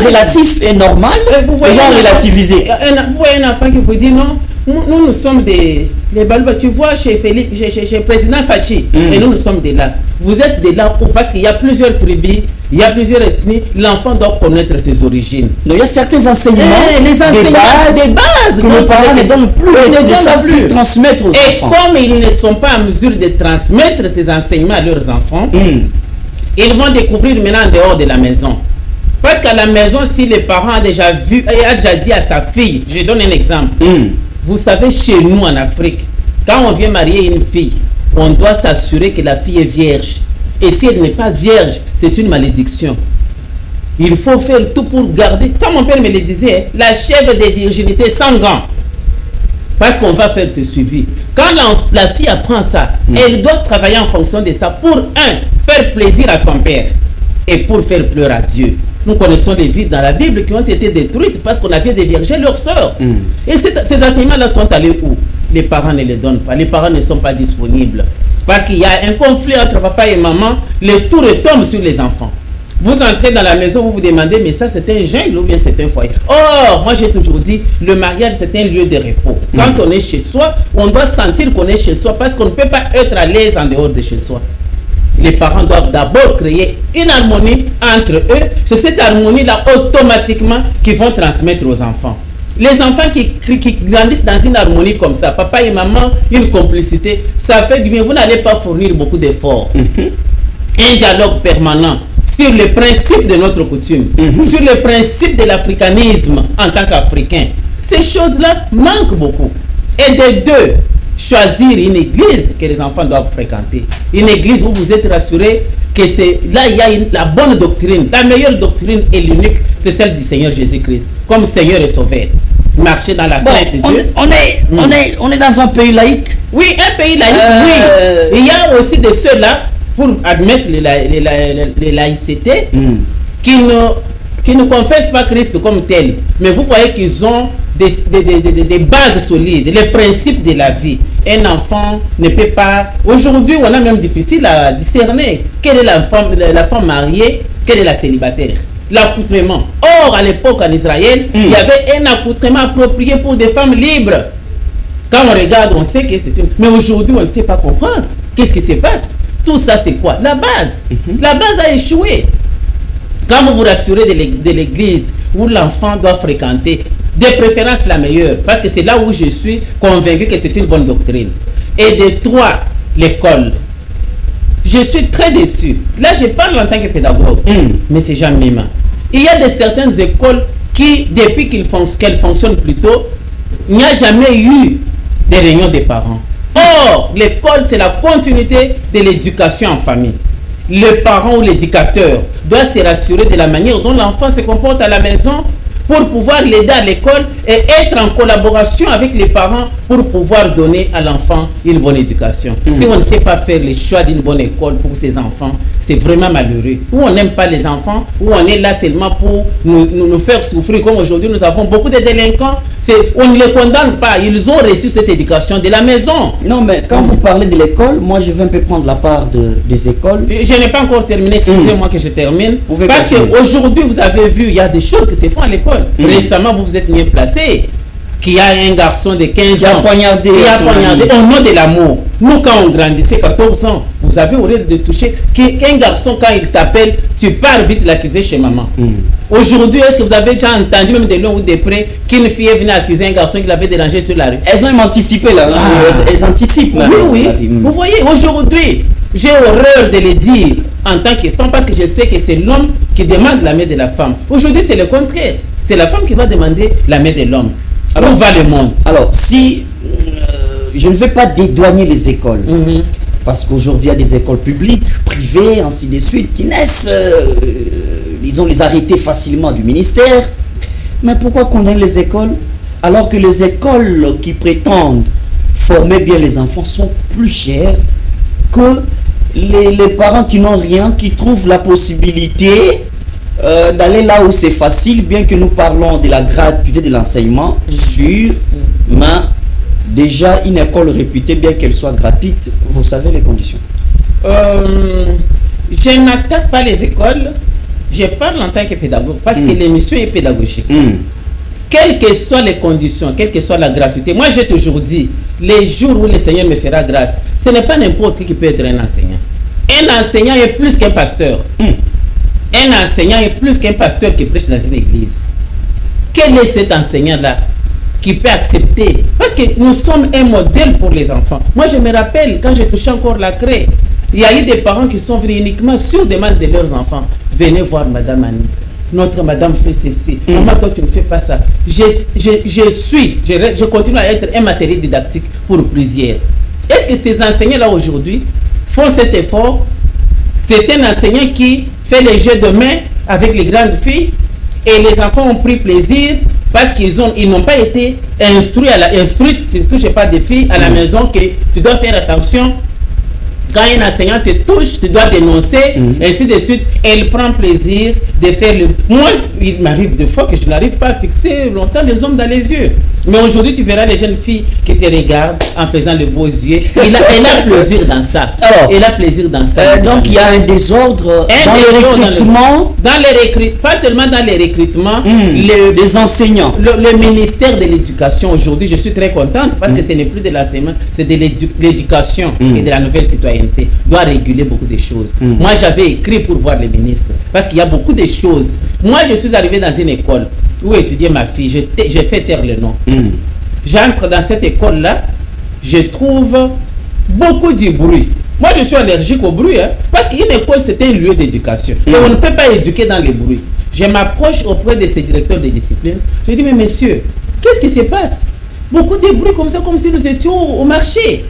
relatif et normal. Vous voyez relativisé. Vous voyez un enfant qui vous dit non, nous sommes des Balouba. Tu vois chez le président Fachi, et nous sommes des là. Vous êtes des là parce qu'il y a plusieurs tribus, il y a plusieurs ethnies. L'enfant doit connaître ses origines. Non, il y a certains enseignements, des bases que nos parents ne donnent plus, ne savent plus transmettre aux enfants. Et comme ils ne sont pas en mesure de transmettre ces enseignements à leurs enfants, ils vont découvrir maintenant en dehors de la maison. Parce qu'à la maison, si les parents ont déjà vu, a déjà dit à sa fille, je donne un exemple. Vous savez, chez nous en Afrique, quand on vient marier une fille, on doit s'assurer que la fille est vierge. Et si elle n'est pas vierge, c'est une malédiction. Il faut faire tout pour garder. Ça, mon père me le disait, la chèvre de virginité sans gants. Parce qu'on va faire ce suivi. Quand la fille apprend ça, elle doit travailler en fonction de ça pour, faire plaisir à son père et pour faire pleurer à Dieu. Nous connaissons des villes dans la Bible qui ont été détruites parce qu'on avait déviergé leurs sœurs. Et ces enseignements-là sont allés où? Les parents ne les donnent pas. Les parents ne sont pas disponibles. Parce qu'il y a un conflit entre papa et maman, le tout retombe sur les enfants. Vous entrez dans la maison, vous vous demandez, mais ça c'est un jungle ou bien c'est un foyer? Or, moi j'ai toujours dit, le mariage c'est un lieu de repos. Quand on est chez soi, on doit sentir qu'on est chez soi parce qu'on ne peut pas être à l'aise en dehors de chez soi. Les parents doivent d'abord créer une harmonie entre eux. C'est cette harmonie-là automatiquement qu'ils vont transmettre aux enfants. Les enfants qui grandissent dans une harmonie comme ça, papa et maman, une complicité, ça fait du bien. Vous n'allez pas fournir beaucoup d'efforts. Un dialogue permanent sur les principes de notre coutume, sur les principes de l'africanisme en tant qu'Africain. Ces choses-là manquent beaucoup. Et des deux, choisir une église que les enfants doivent fréquenter. Une église où vous êtes rassurés que là il y a la bonne doctrine. La meilleure doctrine et l'unique, c'est celle du Seigneur Jésus-Christ, comme Seigneur et Sauveur. Marcher dans la crainte de Dieu. On est dans un pays laïque. Oui, un pays laïque, oui. Il y a aussi de ceux-là, pour admettre les laïcités, qui ne confessent pas Christ comme tel. Mais vous voyez qu'ils ont des bases solides, les principes de la vie. Un enfant ne peut pas... Aujourd'hui, on a même difficile à discerner quelle est la femme mariée, quelle est la célibataire. L'accoutrement. Or, à l'époque en Israël, il y avait un accoutrement approprié pour des femmes libres. Quand on regarde, on sait que c'est une... Mais aujourd'hui, on ne sait pas comprendre. Qu'est-ce qui se passe? Tout ça, c'est quoi? La base. La base a échoué. Quand vous vous rassurez de l'église où l'enfant doit fréquenter, de préférence la meilleure, parce que c'est là où je suis convaincu que c'est une bonne doctrine. Et de 3, l'école. Je suis très déçu. Là, je parle en tant que pédagogue, mais c'est Jean Mima. Il y a certaines écoles qui, depuis qu'elles fonctionnent plutôt, il n'y a jamais eu de réunions des parents. Or, l'école, c'est la continuité de l'éducation en famille. Le parent ou l'éducateur doit se rassurer de la manière dont l'enfant se comporte à la maison pour pouvoir l'aider à l'école et être en collaboration avec les parents pour pouvoir donner à l'enfant une bonne éducation. Si on ne sait pas faire le choix d'une bonne école pour ses enfants, c'est vraiment malheureux. Ou on n'aime pas les enfants, ou on est là seulement pour nous faire souffrir. Comme aujourd'hui, nous avons beaucoup de délinquants. On ne les condamne pas. Ils ont reçu cette éducation de la maison. Non, mais quand vous parlez de l'école, moi je vais un peu prendre la part des écoles. Je n'ai pas encore terminé. Excusez-moi que je termine. Parce qu'aujourd'hui, vous avez vu, il y a des choses qui se font à l'école. Récemment, vous vous êtes mieux placé. Qu'il y a un garçon de 15 ans qui a poignardé au nom de l'amour. Nous, quand on grandissait, 14 ans, vous avez horreur de toucher qu'un garçon, quand il t'appelle, tu pars vite l'accuser chez maman. Aujourd'hui, est-ce que vous avez déjà entendu, même de loin ou de près, qu'une fille est venue accuser un garçon qui l'avait dérangé sur la rue? Elles ont anticipé là. Elles anticipent là. Oui. Vous voyez, aujourd'hui, j'ai horreur de le dire en tant que femme parce que je sais que c'est l'homme qui demande la main de la femme. Aujourd'hui, c'est le contraire. C'est la femme qui va demander la main de l'homme. Alors, où va le monde? Alors, si je ne vais pas dédouaner les écoles, parce qu'aujourd'hui, il y a des écoles publiques, privées, ainsi de suite, qui naissent, ils ont les arrêtés facilement du ministère. Mais pourquoi condamner les écoles alors que les écoles qui prétendent former bien les enfants sont plus chères que les parents qui n'ont rien, qui trouvent la possibilité d'aller là où c'est facile, bien que nous parlons de la gratuité de l'enseignement sûr, mais déjà une école réputée, bien qu'elle soit gratuite, vous savez les conditions. Je n'attaque pas les écoles, je parle en tant que pédagogue, parce que l'émission est pédagogique. Quelles que soient les conditions, quelle que soit la gratuité, moi j'ai toujours dit, les jours où le Seigneur me fera grâce, ce n'est pas n'importe qui peut être un enseignant. Un enseignant est plus qu'un pasteur. Un enseignant est plus qu'un pasteur qui prêche dans une église. Quel est cet enseignant-là qui peut accepter? Parce que nous sommes un modèle pour les enfants. Moi, je me rappelle, quand j'ai touché encore la craie, il y a eu des parents qui sont venus uniquement sur demande de leurs enfants. Venez voir Madame Annie. Notre Madame fait ceci. Maman, toi, tu ne fais pas ça. Je continue à être un matériel didactique pour plusieurs. Est-ce que ces enseignants-là, aujourd'hui, font cet effort? C'est un enseignant qui fait les jeux de main avec les grandes filles et les enfants ont pris plaisir parce qu'ils n'ont pas été instruits, surtout je parle des filles à la maison, que tu dois faire attention. Quand un enseignant te touche, tu dois dénoncer, ainsi de suite. Elle prend plaisir de faire le... Moi, il m'arrive des fois que je n'arrive pas à fixer longtemps les hommes dans les yeux. Mais aujourd'hui, tu verras les jeunes filles qui te regardent en faisant le beau yeux. Elle a plaisir dans ça. Alors, elle a plaisir dans ça. Donc, il y a un désordre dans les recrutements. Pas seulement dans les recrutements. Les enseignants. Le ministère de l'Éducation, aujourd'hui, je suis très contente parce que ce n'est plus de l'enseignement, c'est de l'éducation et de la nouvelle citoyenneté. Doit réguler beaucoup de choses. Moi, j'avais écrit pour voir le ministre parce qu'il y a beaucoup de choses. Moi, je suis arrivé dans une école où étudiait ma fille. J'ai fait taire le nom. J'entre dans cette école-là, je trouve beaucoup de bruit. Moi, je suis allergique au bruit, parce qu'une école, c'est un lieu d'éducation. Et on ne peut pas éduquer dans le bruit. Je m'approche auprès de ces directeurs de discipline. Je dis, mais monsieur, qu'est-ce qui se passe? Beaucoup de bruit comme ça, comme si nous étions au marché.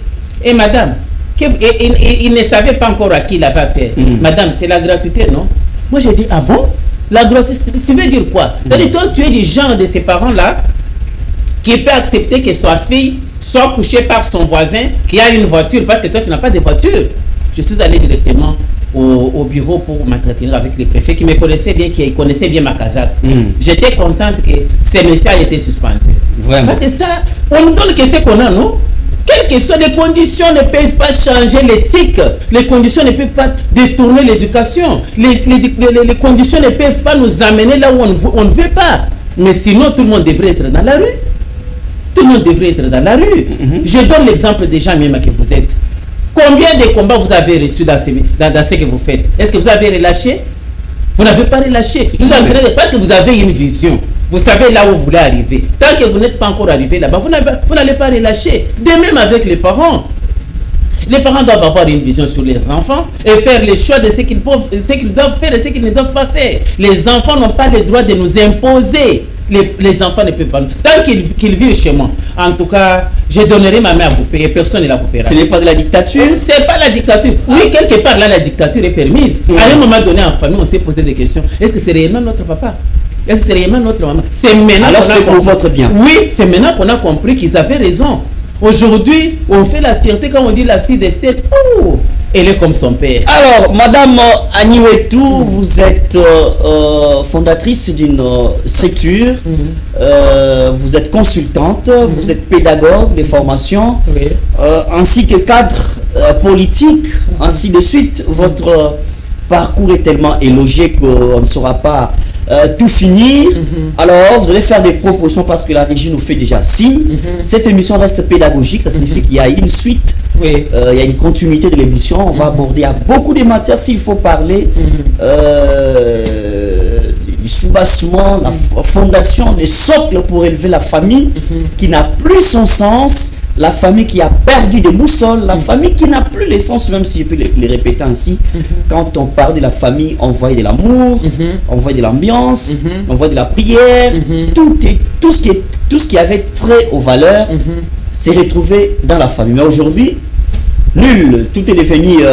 Et madame, il ne savait pas encore à qui il avait affaire. Madame, c'est la gratuité, non? Moi, j'ai dit, ah bon? La gratuité, tu veux dire quoi? C'est-à-dire, toi, tu es du genre de ces parents-là qui peut accepter que sa fille soit couchée par son voisin qui a une voiture, parce que toi, tu n'as pas de voiture. Je suis allé directement au bureau pour m'entretenir avec les préfets qui me connaissaient bien, qui connaissaient bien ma casaque. J'étais contente que ces messieurs aient été suspendus. Vraiment. Parce que ça, on nous donne que ce qu'on a, non? Quelles que soient les conditions, ne peuvent pas changer l'éthique. Les conditions ne peuvent pas détourner l'éducation. Les conditions ne peuvent pas nous amener là où on ne veut pas. Mais sinon, tout le monde devrait être dans la rue. Tout le monde devrait être dans la rue. Je donne l'exemple des gens même que vous êtes. Combien de combats vous avez reçus dans ce que vous faites? Est-ce que vous avez relâché? Vous n'avez pas relâché. Parce que vous avez une vision. Vous savez là où vous voulez arriver. Tant que vous n'êtes pas encore arrivé là-bas, vous n'allez pas relâcher. De même avec les parents. Les parents doivent avoir une vision sur les enfants et faire les choix de ce qu'ils doivent faire et ce qu'ils ne doivent pas faire. Les enfants n'ont pas le droit de nous imposer. Les enfants ne peuvent pas. Tant qu'ils vivent chez moi, en tout cas, je donnerai ma main à vous payer. Personne ne la vous paiera. Ce n'est pas de la dictature? C'est pas la dictature. Oui, quelque part là, la dictature est permise. À un moment donné, en famille, on s'est posé des questions. Est-ce que c'est réellement notre papa? Est-ce que c'est réellement notre maman? C'est maintenant. Alors c'est pour votre bien. Oui, c'est maintenant qu'on a compris qu'ils avaient raison. Aujourd'hui, on fait la fierté quand on dit la fille de tête. Oh, elle est comme son père. Alors, Madame Annie Wetou, vous êtes fondatrice d'une structure, vous êtes consultante, vous êtes pédagogue de formation, ainsi que cadre politique, ainsi de suite. Votre parcours est tellement élogié qu'on ne saura pas tout finir. Alors, vous allez faire des propositions parce que la régie nous fait déjà signe. Cette émission reste pédagogique, ça signifie qu'il y a une suite, il y a une continuité de l'émission. On va aborder à beaucoup de matières s'il faut parler du soubassement, la fondation, le socle pour élever la famille qui n'a plus son sens, la famille qui a perdu des boussoles, la famille qui n'a plus le sens, même si je peux les répéter ainsi. Quand on parle de la famille, on voit de l'amour, on voit de l'ambiance, on voit de la prière, tout ce qui avait trait aux valeurs s'est retrouvé dans la famille. Mais aujourd'hui, nul, tout est devenu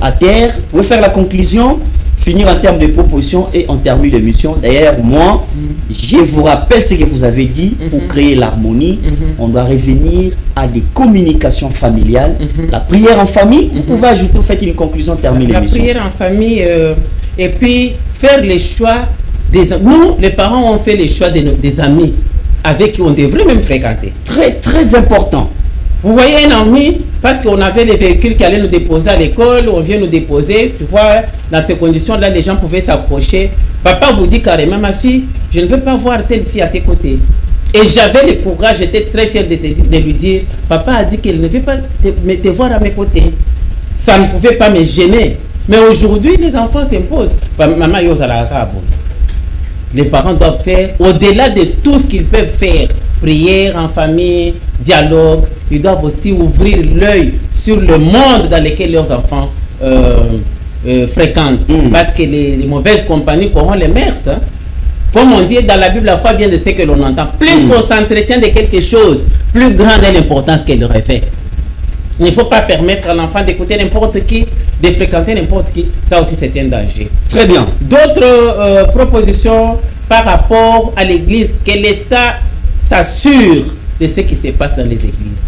à terre. Vous pouvez faire la conclusion, finir en termes de propositions et on termine l'émission. D'ailleurs, moi, je vous rappelle ce que vous avez dit pour créer l'harmonie. On doit revenir à des communications familiales. La prière en famille, vous pouvez ajouter, vous faites une conclusion, termine l'émission. La prière en famille et puis faire les choix des amis. Nous, les parents, ont fait les choix des amis avec qui on devrait même fréquenter. Très, très important. Vous voyez un ami, parce qu'on avait les véhicules qui allaient nous déposer à l'école, on vient nous déposer, tu vois, dans ces conditions-là, les gens pouvaient s'approcher. Papa vous dit carrément, ma fille, je ne veux pas voir telle fille à tes côtés. Et j'avais le courage, j'étais très fier de lui dire, papa a dit qu'il ne veut pas te voir à mes côtés. Ça ne pouvait pas me gêner. Mais aujourd'hui, les enfants s'imposent. Maman, les parents doivent faire, au-delà de tout ce qu'ils peuvent faire, prière en famille, dialogue, ils doivent aussi ouvrir l'œil sur le monde dans lequel leurs enfants fréquentent. Parce que les mauvaises compagnies corrompent les mœurs. Hein. Comme on dit dans la Bible, la foi vient de ce que l'on entend. Plus qu'on s'entretient de quelque chose, plus grande est l'importance qu'elle revêt. Il ne faut pas permettre à l'enfant d'écouter n'importe qui, de fréquenter n'importe qui. Ça aussi, c'est un danger. Très bien. D'autres propositions par rapport à l'Église, que l'État s'assure de ce qui se passe dans les églises.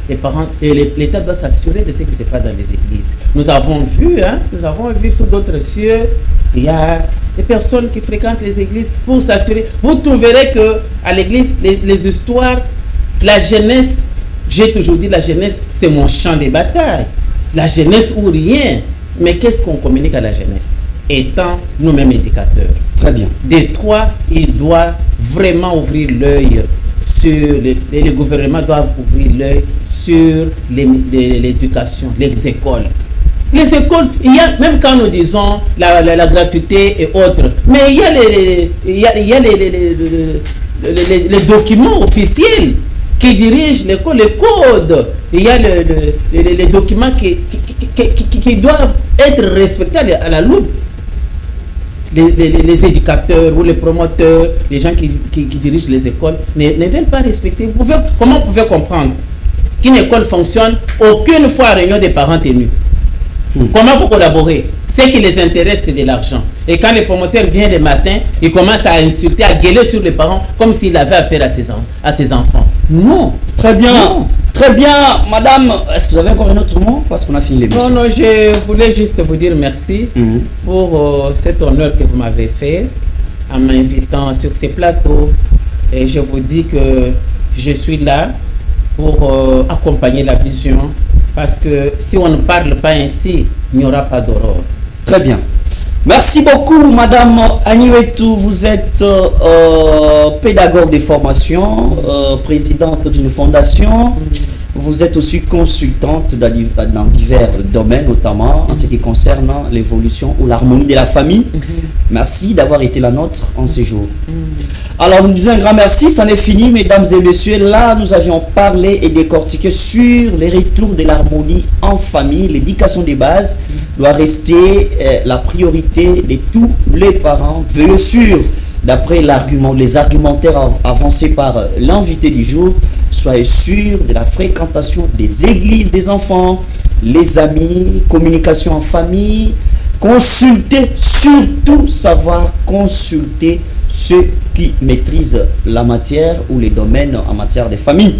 Les parents, l'État doit s'assurer de ce qui se passe dans les églises. Nous avons vu sous d'autres cieux, il y a des personnes qui fréquentent les églises pour s'assurer. Vous trouverez que à l'église, les histoires, la jeunesse, j'ai toujours dit la jeunesse, c'est mon champ de bataille. La jeunesse ou rien. Mais qu'est-ce qu'on communique à la jeunesse? Étant nous-mêmes éducateurs. Très bien. Des trois, il doit vraiment ouvrir l'œil sur les gouvernements doivent ouvrir l'œil sur l'éducation, les écoles. Les écoles, il y a, même quand nous disons la gratuité et autres, mais il y a les documents officiels qui dirigent l'école, les codes. Il y a les documents qui doivent être respectés à la loupe. Les éducateurs ou les promoteurs, les gens qui dirigent les écoles ne veulent pas respecter. Comment vous pouvez comprendre qu'une école fonctionne aucune fois à réunion des parents tenus? Comment vous collaborez? Ce qui les intéresse, c'est de l'argent. Et quand les promoteurs viennent le matin, ils commencent à insulter, à gueuler sur les parents comme s'ils avaient affaire à ses enfants. Non. Très bien. Non. Très bien, madame. Est-ce que vous avez encore un autre mot? Parce qu'on a fini l'émission. Non, je voulais juste vous dire merci pour cet honneur que vous m'avez fait en m'invitant sur ces plateaux. Et je vous dis que je suis là pour accompagner la vision. Parce que si on ne parle pas ainsi, il n'y aura pas d'aurore. Très bien. Merci beaucoup, madame Annie Wetou. Vous êtes pédagogue de formation, présidente d'une fondation. Vous êtes aussi consultante dans divers domaines, notamment en ce qui concerne l'évolution ou l'harmonie de la famille. Merci d'avoir été la nôtre en ces jours. Alors, nous disons un grand merci. Ça n'est fini, mesdames et messieurs. Là, nous avions parlé et décortiqué sur les retours de l'harmonie en famille. L'éducation des bases doit rester la priorité de tous les parents. Veuillez sûr, d'après les argumentaires avancés par l'invité du jour, soyez sûr de la fréquentation des églises des enfants, les amis, communication en famille, consulter, surtout savoir consulter ceux qui maîtrisent la matière ou les domaines en matière de famille.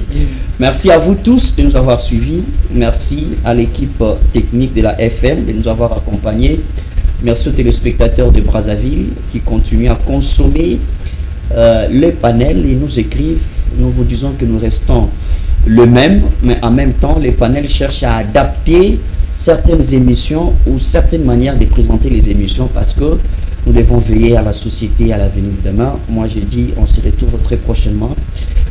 Merci à vous tous de nous avoir suivis. Merci à l'équipe technique de la FM de nous avoir accompagnés. Merci aux téléspectateurs de Brazzaville qui continuent à consommer les panels et nous écrivent. Nous vous disons que nous restons le même, mais en même temps, les panels cherchent à adapter certaines émissions ou certaines manières de présenter les émissions parce que nous devons veiller à la société, à l'avenir de demain. Moi, j'ai dit, on se retrouve très prochainement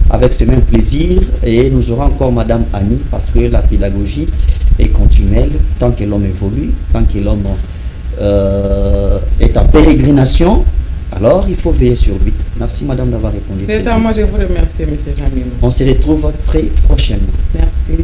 avec ce même plaisir et nous aurons encore Madame Annie parce que la pédagogie est continuelle tant que l'homme évolue, tant que l'homme est en pérégrination. Alors, il faut veiller sur lui. Merci, madame, d'avoir répondu. C'est à moi de vous remercier, monsieur Jamil. On se retrouve très prochainement. Merci.